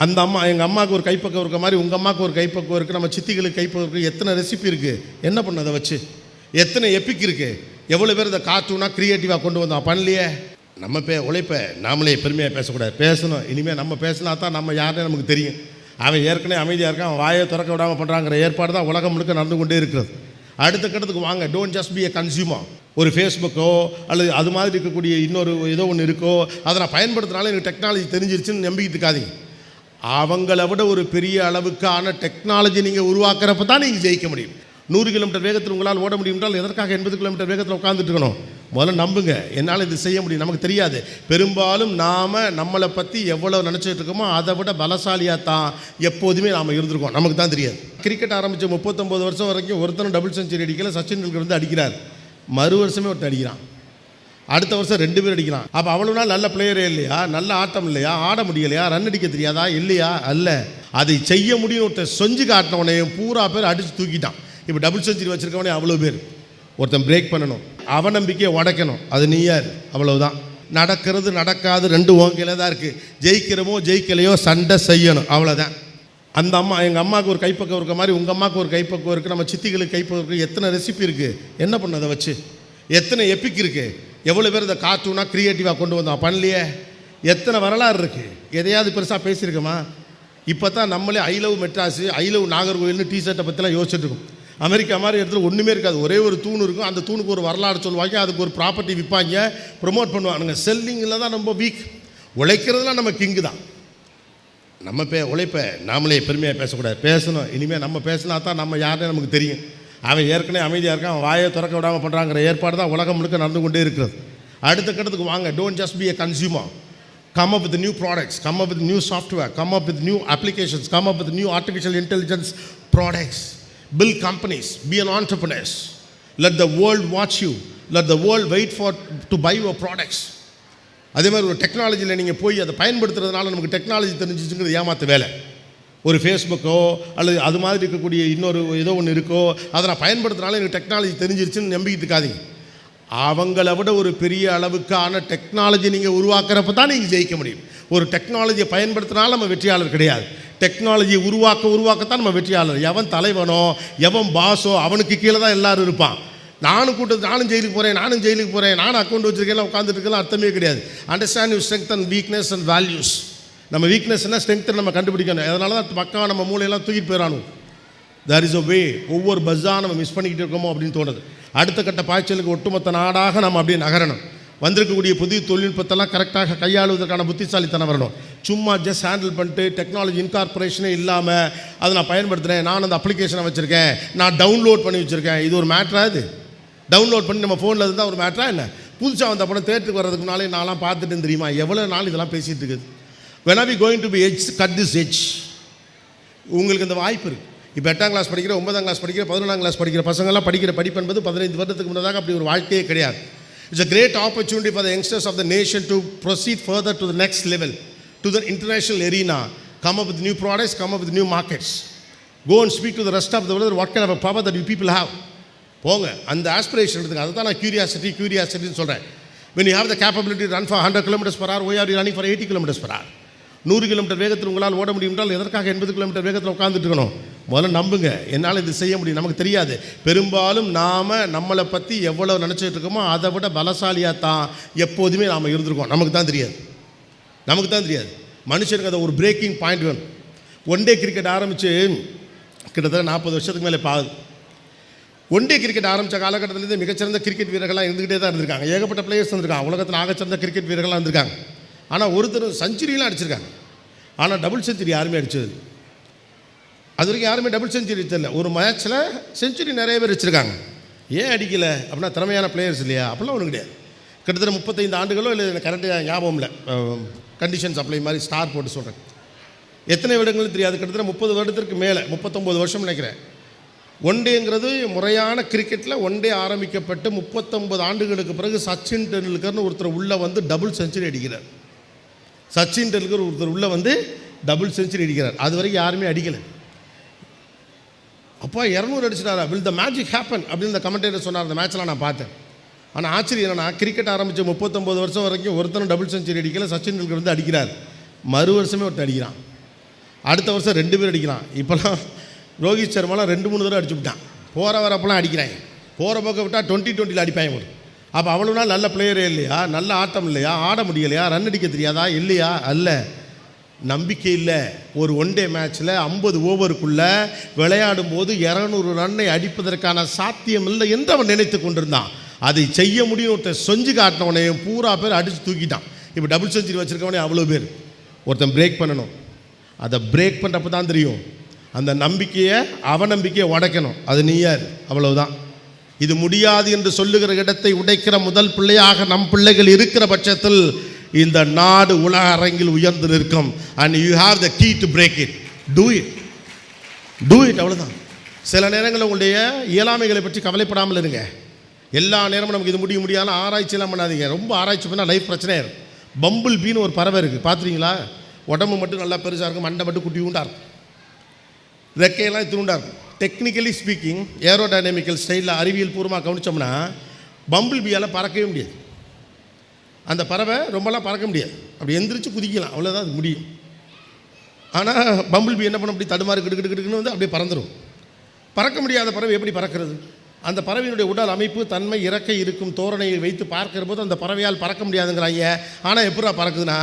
அந்த அம்மா எங்கள் அம்மாவுக்கு ஒரு கைப்பக்கம் இருக்க மாதிரி உங்கள் அம்மாவுக்கு ஒரு கைப்பக்கம் இருக்குது, நம்ம சித்திகளுக்கு கைப்பக்கம் இருக்குது. எத்தனை ரெசிபி இருக்குது, என்ன பண்ண அதை வச்சு எத்தனை எப்பிக் இருக்குது, எவ்வளோ பேர் இந்த கார்ட்டூனாக க்ரியேட்டிவாக கொண்டு வந்தோம். பண்ணலையே. நம்ம உழைப்ப நாமளே பெருமையாக பேசக்கூடாது, பேசணும். இனிமேல் நம்ம பேசினா தான் நம்ம யாருன்னு நமக்கு தெரியும். அவன் ஏற்கனவே அமைதியாக இருக்கான், அவன் வாயை திறக்க விடாமல் பண்ணுறாங்கிற ஏற்பாடு தான் உலகம் முழுக்க நடந்து கொண்டே இருக்கிறது. அடுத்த கட்டத்துக்கு வாங்க. Don't just be a consumer. ஒரு ஃபேஸ்புக்கோ அல்லது அது மாதிரி இருக்கக்கூடிய இன்னொரு ஏதோ ஒன்று இருக்கோ அதை நான் பயன்படுத்தினாலும் எனக்கு டெக்னாலஜி தெரிஞ்சிருச்சுன்னு நம்பிக்கிட்டு இருக்காதீங்க. அவங்கள விட ஒரு பெரிய அளவுக்கான டெக்னாலஜி நீங்கள் உருவாக்குறப்ப தான் நீங்கள் ஜெயிக்க முடியும். 100 கிலோமீட்டர் வேகத்தில் உங்களால் ஓட முடியும் என்றால் எதற்காக 80 கிலோமீட்டர் வேகத்தில் உட்காந்துட்டு இருக்கணும்? முதல்ல நம்புங்க, என்னால் இது செய்ய முடியும். நமக்கு தெரியாது. பெரும்பாலும் நாம் நம்மளை பற்றி எவ்வளோ நினச்சிட்டு இருக்கோமோ அதை விட பலசாலியாக தான் எப்போதுமே நாம் இருந்திருக்கோம். நமக்கு தான் தெரியாது. கிரிக்கெட் ஆரம்பித்த 39 வருஷம் வரைக்கும் ஒருத்தரும் டபுள் செஞ்சுரி அடிக்கல. சச்சின் டெண்டுல்கர் வந்து அடிக்கிறார். மறு வருஷமே ஒருத்தர் அடிக்கிறான். அடுத்த வருஷம் 2 பேர் அடிக்கிறான். அப்போ அவ்வளோ நாள் நல்ல பிளேயரே இல்லையா? நல்ல ஆட்டம் இல்லையா? ஆட முடியலையா? ரன் அடிக்க தெரியாதா? இல்லையா? அல்ல. அதை செய்ய முடியும் ஒருத்தர் செஞ்சு காட்டினவனையும் பூரா பேர் அடித்து தூக்கிட்டான். இப்போ டபுள் செஞ்சுரி வச்சுருக்கவனே அவ்வளோ பேர். ஒருத்தன் பிரேக் பண்ணணும், அவநம்பிக்கையை உடைக்கணும். அது நீ யார்? அவ்வளவுதான். நடக்கிறது நடக்காது ரெண்டு ஓங்கையில் தான் இருக்குது. ஜெயிக்கிறமோ ஜெயிக்கலையோ சண்டை செய்யணும், அவ்வளோதான். அந்த அம்மா எங்கள் அம்மாவுக்கு ஒரு கைப்பக்கம் இருக்க மாதிரி உங்கள் அம்மாவுக்கு ஒரு கைப்பக்கம் இருக்குது, நம்ம சித்திகளுக்கு கைப்பக்கம் இருக்குது. எத்தனை ரெசிபி இருக்குது, என்ன பண்ண அதை வச்சு எத்தனை எப்பிக் இருக்குது, எவ்வளோ பேர் இந்த கார்ட்டூனாக க்ரியேட்டிவாக கொண்டு வந்தோம். பண்ணலையே. எத்தனை வரலாறு இருக்குது. எதையாவது பெருசாக பேசியிருக்கோமா? இப்போ தான் நம்மளே I love Madras, I love நாகர்கோவில்னு டிஷர்ட்டை பற்றிலாம் யோசிச்சுட்டு இருக்கோம். அமெரிக்கா மாதிரி இடத்துல ஒன்றுமே இருக்காது. ஒரே ஒரு தூண் இருக்கும். அந்த தூணுக்கு ஒரு வரலாறு சொல்லுவாங்க, அதுக்கு ஒரு ப்ராப்பர்ட்டி விற்பாங்க, ப்ரொமோட் பண்ணுவாங்க. செல்லிங்கில் தான் ரொம்ப வீக். உழைக்கிறதுலாம் நம்ம கிங்கு தான். நம்ம உழைப்ப நாமளே பெருமையாக பேசக்கூடாது, பேசணும். இனிமேல் நம்ம பேசினா தான் நம்ம யாருன்னு நமக்கு தெரியும். அவன் ஏற்கனவே அமைதியாக இருக்கான், அவன் வாயை திறக்க விடாமல் பண்ணுறாங்கிற ஏற்பாடு தான் உலகம் முழுக்க நடந்து கொண்டே இருக்கிறது. அடுத்த கட்டத்துக்கு வாங்க. Don't just be a consumer. Come up with new products, come up with new software, come up with new applications, come up with new artificial intelligence products. Build companies, be an entrepreneur. Let the world watch you. Let the world wait to buy your products. அதே மாதிரி ஒரு டெக்னாலஜியில் நீங்கள் போய் அதை பயன்படுத்துறதுனால நமக்கு technology தெரிஞ்சிச்சுங்கிறது ஏமாற்ற வேலை. ஒரு ஃபேஸ்புக்கோ அல்லது அது மாதிரி இருக்கக்கூடிய இன்னொரு ஏதோ ஒன்று இருக்கோ அதை நான் பயன்படுத்துனாலும் எனக்கு டெக்னாலஜி தெரிஞ்சிருச்சுன்னு நம்பிக்கிட்டு இருக்காதீங்க. அவங்கள விட ஒரு பெரிய அளவுக்கான டெக்னாலஜி நீங்கள் உருவாக்குறப்ப தான் நீங்கள் ஜெயிக்க முடியும். ஒரு டெக்னாலஜியை பயன்படுத்தினாலும் நம்ம வெற்றியாளர் கிடையாது. டெக்னாலஜியை உருவாக்கத்தான் நம்ம வெற்றியாளர். எவன் தலைவனோ எவன் பாஸோ அவனுக்கு கீழே தான் எல்லோரும் இருப்பான். நானும் ஜெயிலுக்கு போகிறேன், நானும் அக்கௌண்ட் வச்சுருக்கேன் உட்காந்துட்டு இருக்கலாம் அர்த்தமே கிடையாது. Understand you strength and weakness and values. நம்ம வீக்னஸ்னால் ஸ்ட்ரென்த்தை நம்ம கண்டுபிடிக்கணும். அதனால தான் பக்கம் நம்ம மூளையெல்லாம் தூக்கிட்டு போயிடணும். தேர் இஸ் அ வே. ஒவ்வொரு பஸ்ஸாக நம்ம மிஸ் பண்ணிக்கிட்டு இருக்கோமோ அப்படின்னு தோணுது. அடுத்த கட்ட பாய்ச்சலுக்கு ஒட்டுமொத்த நாடாக நம்ம அப்படியே நகரணும். வந்திருக்கக்கூடிய புதிய தொழில்நுட்பத்தெல்லாம் கரெக்டாக கையாளுவதற்கான புத்திசாலித்தனம் வரணும். சும்மா ஜஸ்ட் ஹேண்டில் பண்ணிட்டு டெக்னாலஜி இன்கார்பரேஷனே இல்லாமல் அதை நான் பயன்படுத்துகிறேன், நான் அந்த அப்ளிகேஷனை வச்சுருக்கேன், நான் டவுன்லோட் பண்ணி வச்சுருக்கேன். இது ஒரு மேட்ரா? இது டவுன்லோட் பண்ணி நம்ம ஃபோனில் இருந்தால் ஒரு மேட்ரா? இல்லை. புதுசாக வந்த படம் தேட்டருக்கு வர்றதுக்கு முன்னாலே நான்லாம் பார்த்துட்டு தெரியுமா எவ்வளோ நாள் இதெல்லாம் பேசிகிட்டு இருக்குது. when are we going to be edge, cut this edge? உங்களுக்கு இந்த வாய்ப்பு இருக்குது. இப்போ 8ஆம் கிளாஸ் படிக்கிற, 9ஆம் கிளாஸ் படிக்கிற, 11ஆம் கிளாஸ் படிக்கிற பசங்கள்லாம் படிக்கிற படிப்பு என்பது 15 வருடத்துக்கு முன்னதாக அப்படி ஒரு வாழ்க்கையே கிடையாது. It's a great opportunity for the youngsters of the nation to proceed further to the next level, to the international arena, come up with new products, come up with new markets. Go and speak to the rest of the world what kind of a power that you people have. போங்க, அந்த aspiration எடுத்துங்க. அதை தான் நான் கியூரியாசிட்டின்னு சொல்கிறேன். when you have the capability to run for 100 kilometers per hour, why are you running for 80 kilometers per hour? 100 kilometre வேகத்தில் உங்களால் ஓட முடியும் என்றால் எதற்காக 80 கிலோமீட்டர் வேகத்தில் உட்காந்துட்டு இருக்கணும்? முதல்ல நம்புங்க, என்னால் இது செய்ய முடியும். நமக்கு தெரியாது. பெரும்பாலும் நாம் நம்மளை பற்றி எவ்வளோ நினச்சிட்டு இருக்கோமோ அதை விட பலசாலியாக தான் எப்போதுமே நாம் இருந்திருக்கோம். நமக்கு தான் தெரியாது. மனுஷனுக்கு அதை ஒரு பிரேக்கிங் பாயிண்ட் வேணும். ஒன் டே கிரிக்கெட் ஆரம்பித்து கிட்டத்தட்ட 40 வருஷத்துக்கு மேலே பாகுது. ஒன் டே கிரிக்கெட் ஆரம்பித்த காலகட்டத்திலேருந்து மிகச்சிறந்த கிரிக்கெட் வீரர்கள்லாம் இருந்துக்கிட்டே தான் இருந்திருக்காங்க. ஏகப்பட்ட பிளேயர்ஸ் இருந்திருக்காங்க. உலகத்தில் ஆகச்சிறந்த கிரிக்கெட் வீரர்கள்லாம் இருந்திருக்காங்க. ஆனால் ஒருத்தர் செஞ்சுரியெலாம் அடிச்சிருக்காங்க. ஆனால் டபுள் செஞ்சுரி யாருமே அடித்தது. அது வரைக்கும் யாருமே டபுள் செஞ்சுரி தெரியல. ஒரு மேட்ச்சில் செஞ்சுரி நிறைய பேர் வச்சுருக்காங்க. ஏன் அடிக்கலை அப்படின்னா திறமையான பிளேயர்ஸ் இல்லையா? அப்படிலாம் ஒன்றும் கிடையாது. கிட்டத்தட்ட 35 ஆண்டுகளோ இல்லை, கரெக்டாக ஞாபகம் இல்லை, கண்டிஷன்ஸ் அப்ளை மாதிரி ஸ்டார் போட்டு சொல்கிறேன். எத்தனை வருடங்களும் தெரியாது. கிட்டத்தட்ட 30 வருடத்திற்கு மேலே, 39 வருஷம் நினைக்கிறேன். ஒன் டேங்கிறது முறையான கிரிக்கெட்டில் ஒன் டே ஆரம்பிக்கப்பட்டு 39 ஆண்டுகளுக்கு பிறகு சச்சின் டெண்டுல்கர்னு ஒருத்தர் உள்ளே வந்து டபுள் செஞ்சுரி அடிக்கிறார். சச்சின் டெண்டுல்கர் ஒருத்தர் உள்ளே வந்து டபுள் செஞ்சுரி அடிக்கிறார். அது வரைக்கும் யாருமே அடிக்கலை. அப்போ 200 அடிச்சிட்டாரா, வில் த மேஜிக் ஹேப்பன் அப்படின்னு இந்த கமெண்டேட்டர் சொன்னார். அந்த மேட்ச்லாம் நான் பார்த்தேன். ஆனால் ஆச்சரியம் என்னன்னா, கிரிக்கெட் ஆரம்பித்த 39 வருஷம் வரைக்கும் ஒருத்தரும் டபுள் செஞ்சுரி அடிக்கலை. சச்சின் டெண்டுல்கர் வந்து அடிக்கிறார். மறு வருஷமே ஒருத்தர் அடிக்கிறான். அடுத்த வருஷம் 2 பேர் அடிக்கிறான். இப்போலாம் ரோஹித் சர்மாலாம் 2-3 தடவை அடிச்சு விட்டான். போகிற வரப்பெல்லாம் அடிக்கிறாங்க. போகிற பக்கம் விட்டால் 20-20 அடிப்பாங்க ஒரு. அப்போ அவ்வளோ நாள் நல்ல பிளேயரே இல்லையா, நல்ல ஆட்டம் இல்லையா, ஆட முடியலையா, ரன் அடிக்க தெரியாதா, இல்லையா? அல்ல, நம்பிக்கை இல்லை. ஒரு ஒன் டே மேட்ச்சில் 50 ஓவருக்குள்ளே விளையாடும் போது 200 ரன்னை அடிப்பதற்கான சாத்தியம் இல்லை என்று அவன் நினைத்து கொண்டிருந்தான். அதை செய்ய முடியும் செஞ்சு காட்டினவனையும் பூரா பேர் அடித்து தூக்கிட்டான். இப்போ டபுள் செஞ்சுரி வச்சுருக்கவனே அவ்வளோ பேர். ஒருத்தன் பிரேக் பண்ணணும். அதை பிரேக் பண்ணுறப்ப தான் தெரியும். அந்த நம்பிக்கையை அவநம்பிக்கையை உடைக்கணும். அது நீ யார்? அவ்வளவுதான். இது முடியாது என்று சொல்லுகிற இடத்தை உடைக்கிற முதல் பிள்ளையாக நம் பிள்ளைகள் இருக்கிற பட்சத்தில் இந்த நாடு உலக அரங்கில் உயர்ந்து நிற்கும். And you have the key to break it. Do it. அவ்வளோதான். சில நேரங்களில் உங்களுடைய இயலாமைகளை பற்றி கவலைப்படாமல் இருங்க. எல்லா நேரமும் நமக்கு இது முடியாத ஆராய்ச்சியெல்லாம் பண்ணாதீங்க. ரொம்ப ஆராய்ச்சி பண்ணால் லைஃப் பிரச்சனையாக இருக்கும். பம்பிள் பீன்னு ஒரு பறவை இருக்குது, பார்த்துருக்கீங்களா? உடம்பு மட்டும் நல்லா பெருசாக இருக்கும், மண்டை மட்டும் குட்டி உண்டாக இருக்கும், ரெக்கையெல்லாம் இத்தினுண்டாக இருக்கும். டெக்னிக்கலி ஸ்பீக்கிங், ஏரோடைனமிக்கல் ஸ்டைலில் அறிவியல் பூர்வமாக கவனித்தோம்னா பம்பிள் பீயால் பறக்கவே முடியாது. அந்த பறவை ரொம்பலாம் பறக்க முடியாது, அப்படி எந்திரிச்சு குதிக்கலாம், அவ்வளோதான் அது முடியும். ஆனால் பம்பிள் பீ என்ன பண்ண, அப்படி தடுமாறு கிடுக்கிட்டுன்னு வந்து அப்படியே பறந்துடும். பறக்க முடியாத பறவை எப்படி பறக்கிறது? அந்த பறவையினுடைய உடல் அமைப்பு, தன்மை, இறக்கை இருக்கும் தோரணையை வைத்து பார்க்கிற போது அந்த பறவையால் பறக்க முடியாதுங்கிறாங்க. ஆனால் எப்படா பறக்குதுன்னா,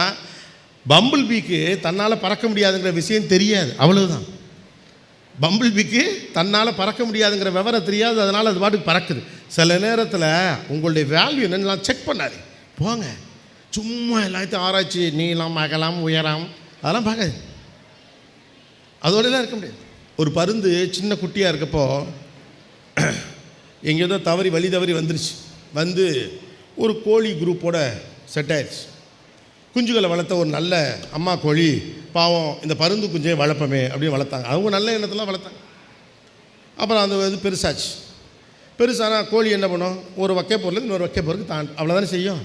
பம்பிள் பீக்கு தன்னால் பறக்க முடியாதுங்கிற விஷயம் தெரியாது, அவ்வளவுதான். பம்பிள் பீக்கு தன்னால் பறக்க முடியாதுங்கிற விவரம் தெரியாது, அதனால் அது பாட்டுக்கு பறக்குது. சில நேரத்தில் உங்களுடைய வேல்யூ என்னென்னலாம் செக் பண்ணாது, போங்க. சும்மா எல்லாத்தையும் ஆராய்ச்சி, நீளம், அகலம், உயரம் அதெல்லாம் பார்க்காது. அதோடலாம் இருக்க முடியாது. ஒரு பருந்து சின்ன குட்டியாக இருக்கப்போ எங்கேயோ வழி தவறி வந்துருச்சு. வந்து ஒரு கோழி குரூப்போட செட் ஆயிடுச்சு. குஞ்சுகளை வளர்த்த ஒரு நல்ல அம்மா கோழி, பாவம் இந்த பருந்து குஞ்சையை வளர்ப்பமே அப்படின்னு வளர்த்தாங்க. அவங்க நல்ல எண்ணத்தில் வளர்த்தாங்க. அப்புறம் அந்த இது பெருசாச்சு. பெருசானா கோழி என்ன பண்ணும், ஒரு வக்கை பொருள் இன்னொரு வக்கை பொருளுக்கு தாண்டும், அவ்வளோதானே செய்யும்.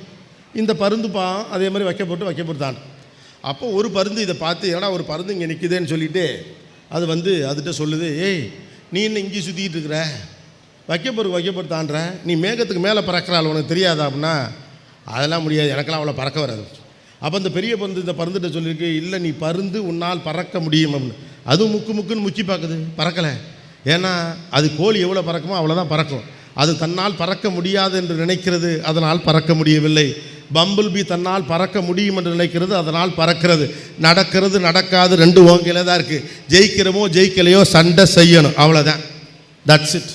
இந்த பருந்து அதே மாதிரி வைக்க போட்டு தாண்டும். அப்போ ஒரு பருந்து இதை பார்த்து, ஏன்னா ஒரு பருந்து இங்கே நிற்குதுன்னு சொல்லிவிட்டு அது வந்து அதுகிட்ட சொல்லுது, ஏய் நீ என்ன இங்கே சுற்றிக்கிட்டு இருக்கிற, வைக்க பொறுக்கு தாண்டுற, நீ மேகத்துக்கு மேலே பறக்கிறாள், உனக்கு தெரியாதா அப்படின்னா, அதெல்லாம் முடியாது, எனக்கெல்லாம் அவ்வளோ பறக்க வராது. அப்போ இந்த பெரிய பருந்து இந்த பருந்துகிட்ட சொல்லியிருக்கு, இல்லை நீ பருந்து உன்னால் பறக்க முடியும் அப்படின்னு. அதுவும் முக்குன்னு முக்கி பார்க்குது, பறக்கலை. ஏன்னா அது கோழி எவ்வளோ பறக்குமோ அவ்வளோதான் பறக்கும். அது தன்னால் பறக்க முடியாது என்று நினைக்கிறது, அதனால் பறக்க முடியவில்லை. பம்பிள் பீ தன்னால் பறக்க முடியும் என்று நினைக்கிறது, அதனால் பறக்கிறது. நடக்காது ரெண்டு ஓங்கையில் தான் இருக்குது. ஜெயிக்கிறமோ ஜெயிக்கலையோ சண்டை செய்யணும், அவ்வளோதான். That's it.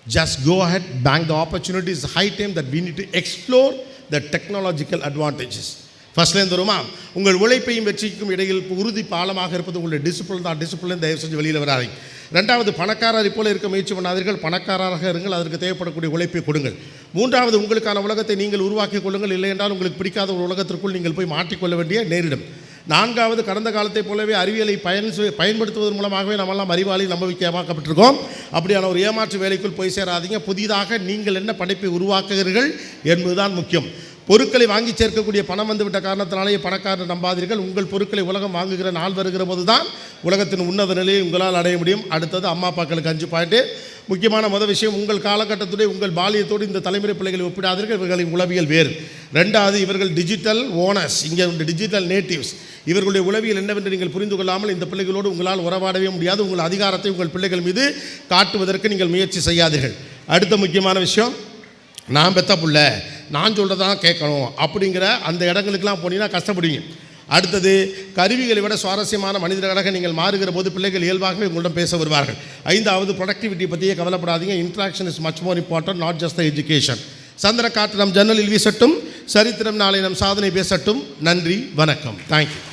Just go ahead, bank the opportunities. High time that we need to explore the technological advantages. ஃபர்ஸ்ட்லேருந்து வருமா, உங்கள் உழைப்பையும் வெற்றிக்கும் இடையில் உறுதி பாலமாக இருப்பது உங்களுடைய டிசிப்ளின் தான். டிசிப்ளின் தயவு செஞ்சு வெளியில் வராதீங்க. ரெண்டாவது, பணக்காரரை போல இருக்க முயற்சி பண்ணாதீர்கள், பணக்காரராக இருங்கள், அதற்கு தேவைப்படக்கூடிய உழைப்பை கொடுங்கள். மூன்றாவது, உங்களுக்கான உலகத்தை நீங்கள் உருவாக்கி கொள்ளுங்கள், இல்லை என்றால் உங்களுக்கு பிடிக்காத ஒரு உலகத்திற்குள் நீங்கள் போய் மாற்றிக்கொள்ள வேண்டிய நேரிடும். நான்காவது, கடந்த காலத்தை போலவே அறிவியலை பயன்படுத்துவதன் மூலமாகவே நம்மெல்லாம் அறிவாளி நம்பிக்கையாக்கப்பட்டிருக்கோம். அப்படியான ஒரு ஏமாற்று வேலைக்குள் போய் சேராதீங்க. புதிதாக நீங்கள் என்ன படைப்பை உருவாக்குகிறீர்கள் என்பதுதான் முக்கியம். பொருட்களை வாங்கி சேர்க்கக்கூடிய பணம் வந்துவிட்ட காரணத்தினாலேயே பணக்காரர் நம்பாதீர்கள். உங்கள் பொருட்களை உலகம் வாங்குகிற நாள் வருகிற போது தான் உலகத்தின் உன்னத நிலையை உங்களால் அடைய முடியும். அடுத்தது, அம்மா அப்பாக்களுக்கு 5 பாயிண்ட். முக்கியமான விஷயம், உங்கள் காலகட்டத்துடைய உங்கள் பாலியத்தோடு இந்த தலைமுறை பிள்ளைகளை ஒப்பிடாதீர்கள், இவர்களின் உளவியல் வேறு. ரெண்டாவது, இவர்கள் டிஜிட்டல் ஓனர்ஸ், இங்கே டிஜிட்டல் நேட்டிவ்ஸ். இவர்களுடைய உளவியல் என்னவென்று நீங்கள் புரிந்து கொள்ளாமல் இந்த பிள்ளைகளோடு உங்களால் உறவாடவே முடியாது. உங்கள் அதிகாரத்தை உங்கள் பிள்ளைகள் மீது காட்டுவதற்கு நீங்கள் முயற்சி செய்யாதீர்கள். அடுத்த முக்கியமான விஷயம், நான் பெத்த புள்ள, நான் சொல்கிறதான் கேட்கணும் அப்படிங்கிற அந்த இடங்களுக்கெல்லாம் போனீங்கன்னா கஷ்டப்படுவீங்க. அடுத்தது, கருவிகளை விட சுவாரஸ்யமான மனிதர்களாக நீங்கள் மாறுகிற போது பிள்ளைகள் இயல்பாகவே உங்களிடம் பேச வருவார்கள். ஐந்தாவது, ப்ரொடக்டிவிட்டி பற்றியே கவலைப்படாதீங்க. Interaction is much more important, not just the education. சந்திர காற்று நம் ஜன்னலில் வீசட்டும், சரித்திரம் நாளை நம் சாதனை பேசட்டும். நன்றி, வணக்கம், தேங்க்யூ.